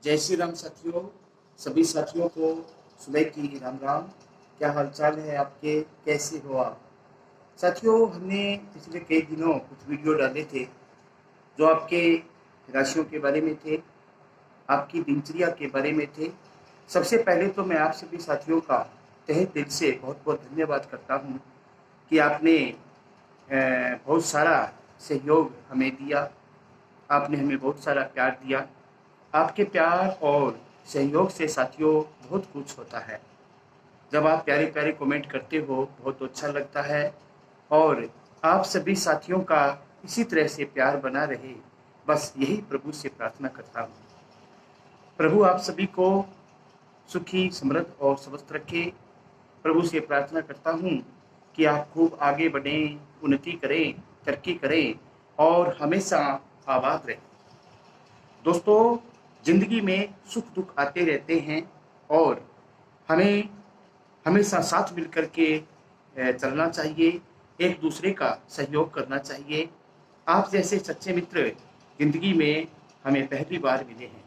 जय श्री राम साथियों। सभी साथियों को सुबह की राम राम। क्या हालचाल है आपके, कैसे हो आप साथियों? हमने पिछले कई दिनों कुछ वीडियो डाले थे जो आपके राशियों के बारे में थे, आपकी दिनचर्या के बारे में थे। सबसे पहले तो मैं आप सभी साथियों का तहे दिल से बहुत बहुत धन्यवाद करता हूँ कि आपने बहुत सारा सहयोग हमें दिया, आपने हमें बहुत सारा प्यार दिया। आपके प्यार और सहयोग से साथियों बहुत कुछ होता है। जब आप प्यारे प्यारे कमेंट करते हो बहुत अच्छा लगता है और आप सभी साथियों का इसी तरह से प्यार बना रहे, बस यही प्रभु से प्रार्थना करता हूँ। प्रभु आप सभी को सुखी, समृद्ध और स्वस्थ रखे। प्रभु से प्रार्थना करता हूँ कि आप खूब आगे बढ़ें, उन्नति करें, तरक्की करें और हमेशा आबाद रहें। दोस्तों, जिंदगी में सुख दुख आते रहते हैं और हमें हमेशा साथ मिलकर के चलना चाहिए, एक दूसरे का सहयोग करना चाहिए। आप जैसे सच्चे मित्र जिंदगी में हमें पहली बार मिले हैं।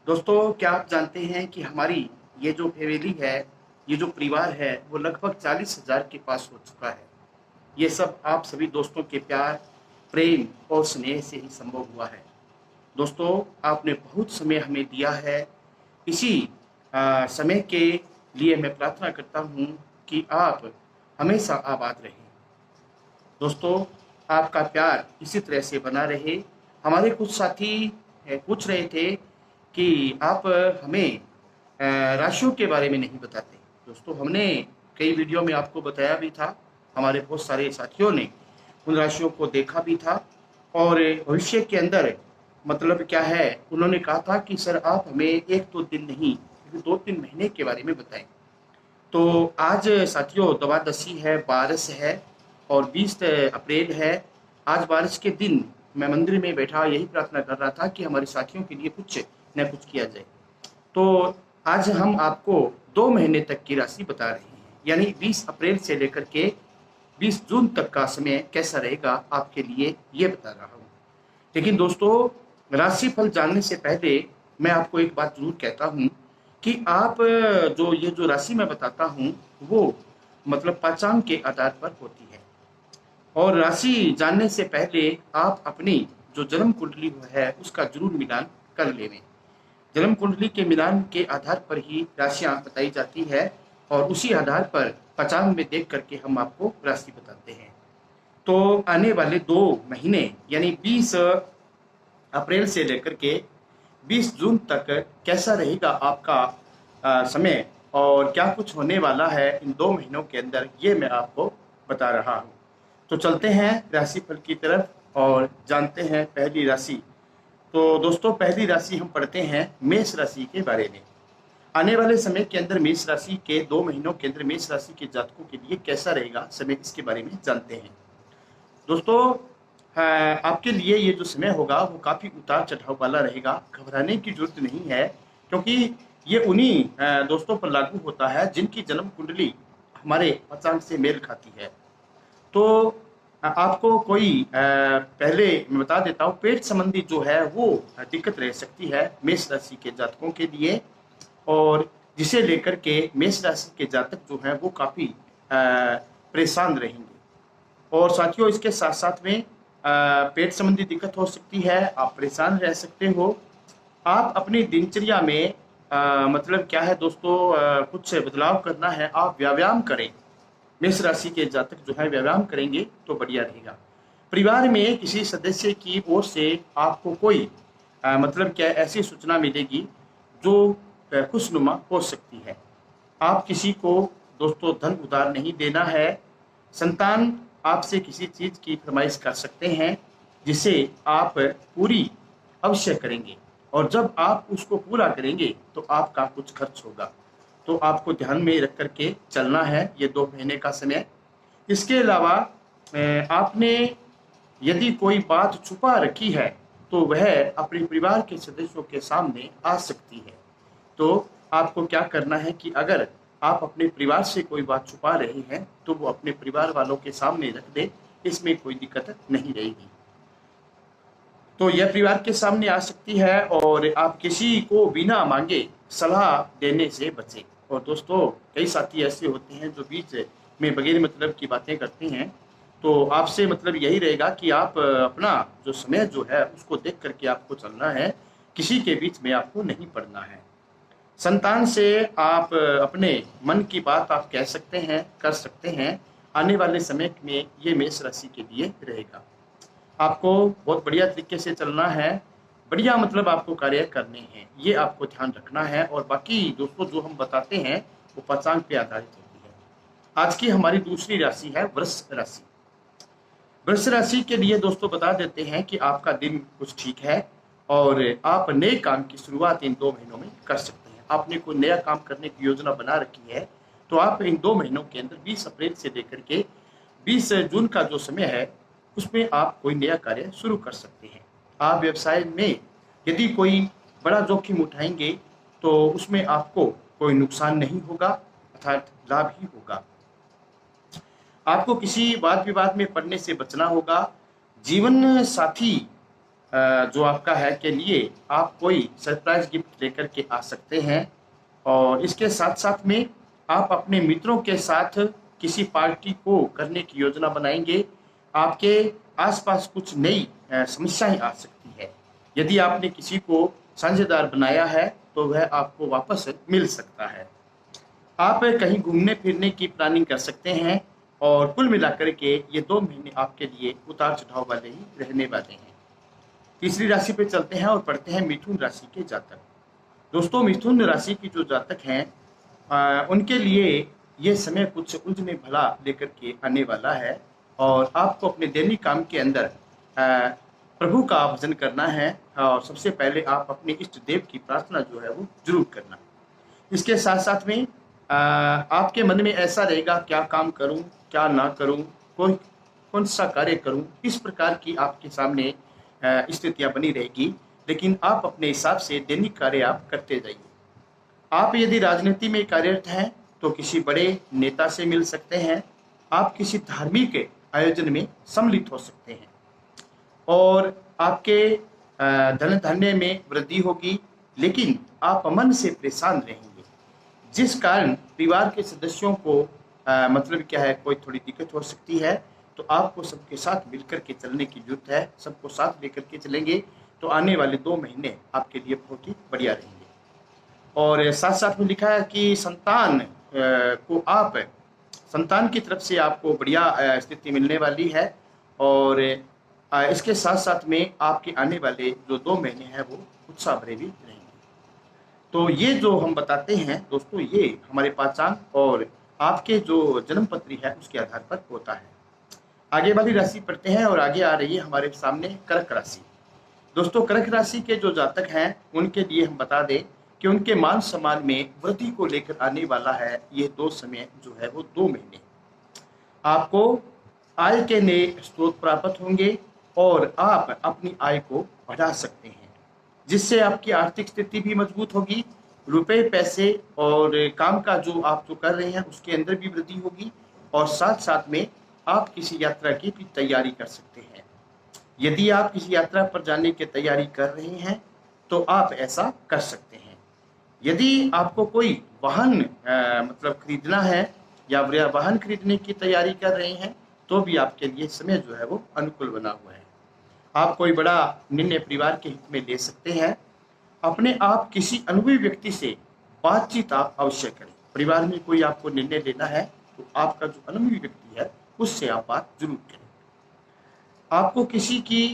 दोस्तों, क्या आप जानते हैं कि हमारी ये जो फैमिली है, ये जो परिवार है, वो लगभग 40,000 के पास हो चुका है। ये सब आप सभी दोस्तों के प्यार, प्रेम और स्नेह से ही संभव हुआ है। दोस्तों, आपने बहुत समय हमें दिया है। इसी समय के लिए मैं प्रार्थना करता हूँ कि आप हमेशा आबाद रहें। दोस्तों, आपका प्यार इसी तरह से बना रहे। हमारे कुछ साथी पूछ रहे थे कि आप हमें राशियों के बारे में नहीं बताते। दोस्तों, हमने कई वीडियो में आपको बताया भी था, हमारे बहुत सारे साथियों ने उन राशियों को देखा भी था और भविष्य के अंदर मतलब क्या है, उन्होंने कहा था कि सर आप हमें 1-2 दिन नहीं, 2-3 महीने के बारे में बताएं। तो आज साथियों द्वादशी है, बारिश है और 20 अप्रैल है। आज बारिश के दिन मैं मंदिर में बैठा यही प्रार्थना कर रहा था कि हमारे साथियों के लिए कुछ न कुछ किया जाए। तो आज हम आपको 2 महीने तक की राशि बता रहे हैं, यानी 20 अप्रैल से लेकर के 20 जून तक का समय कैसा रहेगा आपके लिए, ये बता रहा हूँ। लेकिन दोस्तों, राशिफल जानने से पहले मैं आपको एक बात जरूर कहता हूँ कि आप जो राशि मैं बताता हूँ वो मतलब पाचांग के आधार पर होती है। और राशि जानने से पहले आप अपनी जो जन्म कुंडली है उसका जरूर मिलान कर लें। जन्म कुंडली के मिलान के आधार पर ही राशियां बताई जाती है और उसी आधार पर पंचांग में देख करके हम आपको राशि बताते हैं। तो आने वाले 2 महीने यानी 20 अप्रैल से लेकर के 20 जून तक कैसा रहेगा आपका समय और क्या कुछ होने वाला है इन 2 महीनों के अंदर, ये मैं आपको बता रहा हूँ। तो चलते हैं राशिफल की तरफ और जानते हैं पहली राशि। तो दोस्तों, पहली राशि हम पढ़ते हैं मेष राशि के बारे में। आने वाले समय के अंदर मेष राशि के 2 महीनों के अंदर मेष राशि के जातकों के लिए कैसा रहेगा समय, इसके बारे में जानते हैं। दोस्तों, आपके लिए ये जो समय होगा वो काफ़ी उतार चढ़ाव वाला रहेगा। घबराने की जरूरत नहीं है, क्योंकि ये उन्हीं दोस्तों पर लागू होता है जिनकी जन्म कुंडली हमारे पंचांग से मेल खाती है। तो आपको कोई पहले मैं बता देता हूँ, पेट संबंधी जो है वो दिक्कत रह सकती है मेष राशि के जातकों के लिए, और जिसे लेकर के मेष राशि के जातक जो हैं वो काफ़ी परेशान रहेंगे। और साथियों, इसके साथ साथ में पेट संबंधी दिक्कत हो सकती है, आप परेशान रह सकते हो। आप अपनी दिनचर्या में मतलब क्या है दोस्तों, कुछ बदलाव करना है, आप व्यायाम करें। मेष राशि के जातक जो है व्यायाम करेंगे तो बढ़िया रहेगा। परिवार में किसी सदस्य की ओर से आपको कोई मतलब क्या ऐसी सूचना मिलेगी जो खुशनुमा हो सकती है। आप किसी को दोस्तों धन उधार नहीं देना है। संतान आपसे किसी चीज की फरमाइश कर सकते हैं जिसे आप पूरी अवश्य करेंगे, और जब आप उसको पूरा करेंगे तो आपका कुछ खर्च होगा। तो आपको ध्यान में रख करके चलना है ये 2 महीने का समय। इसके अलावा आपने यदि कोई बात छुपा रखी है तो वह अपने परिवार के सदस्यों के सामने आ सकती है। तो आपको क्या करना है कि अगर आप अपने परिवार से कोई बात छुपा रहे हैं तो वो अपने परिवार वालों के सामने रख दे, इसमें कोई दिक्कत नहीं रहेगी। तो यह परिवार के सामने आ सकती है और आप किसी को बिना मांगे सलाह देने से बचें। और दोस्तों, कई साथी ऐसे होते हैं जो बीच में बगैर मतलब की बातें करते हैं। तो आपसे मतलब यही रहेगा कि आप अपना जो समय जो है उसको देख करके आपको चलना है, किसी के बीच में आपको नहीं पड़ना है। संतान से आप अपने मन की बात आप कह सकते हैं, कर सकते हैं। आने वाले समय में ये मेष राशि के लिए रहेगा। आपको बहुत बढ़िया तरीके से चलना है, बढ़िया मतलब आपको कार्य करने हैं, ये आपको ध्यान रखना है। और बाकी दोस्तों जो हम बताते हैं वो पंचांग पे आधारित होती है। आज की हमारी दूसरी राशि है वृष राशि। वृष राशि के लिए दोस्तों बता देते हैं कि आपका दिन कुछ ठीक है और आप नए काम की शुरुआत इन 2 महीनों में कर सकते हैं। आपने कोई नया काम करने की योजना बना रखी है तो आप इन 2 महीनों के अंदर 20 अप्रैल से लेकर के 20 जून का जो समय है उसमें आप कोई नया कार्य शुरू कर सकते हैं। आप व्यवसाय में यदि कोई बड़ा जोखिम उठाएंगे तो उसमें आपको कोई नुकसान नहीं होगा, अर्थात लाभ ही होगा। आपको किसी वाद विवाद में पड़ने से बचना होगा। जीवन साथी जो आपका है के लिए आप कोई सरप्राइज गिफ्ट लेकर के आ सकते हैं। और इसके साथ साथ में आप अपने मित्रों के साथ किसी पार्टी को करने की योजना बनाएंगे। आपके आसपास कुछ नई समस्याएं आ सकती है। यदि आपने किसी को साझेदार बनाया है तो वह आपको वापस मिल सकता है। आप कहीं घूमने फिरने की प्लानिंग कर सकते हैं। और कुल मिलाकर के ये 2 महीने आपके लिए उतार चढ़ाव वाले ही रहने वाले हैं। तीसरी राशि पे चलते हैं और पढ़ते हैं मिथुन राशि के जातक। दोस्तों, मिथुन राशि की जो जातक हैं उनके लिए ये समय कुछ उलझने भला लेकर के आने वाला है। और आपको अपने दैनिक काम के अंदर प्रभु का भजन करना है। और सबसे पहले आप अपने इष्ट देव की प्रार्थना जो है वो जरूर करना। इसके साथ साथ में आपके मन में ऐसा रहेगा क्या काम करूं, क्या ना करूं, कौन सा कार्य करूं, इस प्रकार की आपके सामने स्थितियां बनी रहेगी। लेकिन आप अपने हिसाब से दैनिक कार्य आप करते जाइए। आप यदि राजनीति में कार्यरत हैं तो किसी बड़े नेता से मिल सकते हैं। आप किसी धार्मिक आयोजन में सम्मिलित हो सकते हैं और आपके धन धान्य में वृद्धि होगी। लेकिन आप मन से परेशान रहेंगे, जिस कारण परिवार के सदस्यों को मतलब क्या है, कोई थोड़ी दिक्कत हो सकती है। तो आपको सबके साथ मिलकर के चलने की जरूरत है। सबको साथ लेकर के चलेंगे तो आने वाले 2 महीने आपके लिए बहुत ही बढ़िया रहेंगे। और साथ साथ में लिखा है कि संतान की तरफ से आपको बढ़िया स्थिति मिलने वाली है। और इसके साथ साथ में आपके आने वाले जो 2 महीने हैं वो उत्साह भरे भी रहेंगे। तो ये जो हम बताते हैं दोस्तों, ये हमारे पंचांग और आपके जो जन्म पत्री है उसके आधार पर होता है। आगे वाली राशि पढ़ते हैं और आगे आ रही है हमारे सामने कर्क राशि। दोस्तों, कर्क राशि के जो जातक हैं उनके लिए हम बता दें कि उनके मान सम्मान में वृद्धि को लेकर आने वाला है ये 2 समय जो है वो 2 महीने। आपको आय के नए स्रोत प्राप्त होंगे और आप अपनी आय को बढ़ा सकते हैं, जिससे आपकी आर्थिक स्थिति भी मजबूत होगी। रुपए पैसे और काम का जो आप जो कर रहे हैं उसके अंदर भी वृद्धि होगी। और साथ साथ में आप किसी यात्रा की भी तैयारी कर सकते हैं। यदि आप किसी यात्रा पर जाने की तैयारी कर रहे हैं तो आप ऐसा कर सकते हैं। यदि आपको कोई वाहन मतलब खरीदना है या वाहन खरीदने की तैयारी कर रहे हैं तो भी आपके लिए समय जो है वो अनुकूल बना हुआ है। आप कोई बड़ा निर्णय परिवार के हित में ले सकते हैं। अपने आप किसी अनुभवी व्यक्ति से बातचीत आप अवश्य करें। परिवार में कोई आपको निर्णय लेना है तो आपका जो अनुभवी व्यक्ति है उससे आप बात जरूर करें। आपको किसी की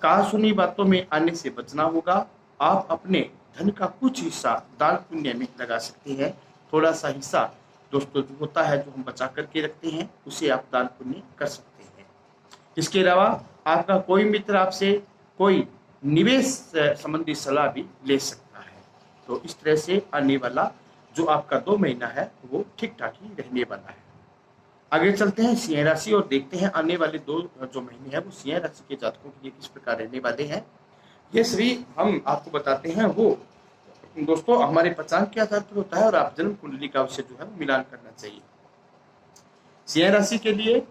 कहा सुनी बातों में आने से बचना होगा। आप अपने धन का कुछ हिस्सा दान पुण्य में लगा सकते हैं। थोड़ा सा हिस्सा दोस्तों जो होता है जो हम बचा करके रखते हैं उसे आप दान पुण्य कर सकते हैं। इसके अलावा आपका कोई मित्र आपसे कोई निवेश संबंधी सलाह भी ले सकता है। तो इस तरह से आने वाला जो आपका 2 महीना है वो ठीक ठाक ही रहने वाला है। आगे चलते हैं सिंह राशि और देखते हैं आने वाले 2 जो महीने हैं वो सिंह राशि के जातकों के लिए किस प्रकार रहने वाले हैं। ये सभी हम आपको बताते हैं वो दोस्तों हमारे पंचांग के आधार पर होता है और आप जन्म कुंडली का अवश्य जो है मिलान करना चाहिए। सिंह राशि के लिए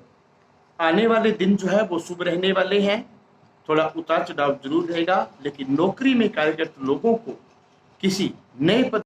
आने वाले दिन जो है वो शुभ रहने वाले हैं। थोड़ा उतार चढ़ाव जरूर रहेगा, लेकिन नौकरी में कार्यरत लोगों को किसी नए पद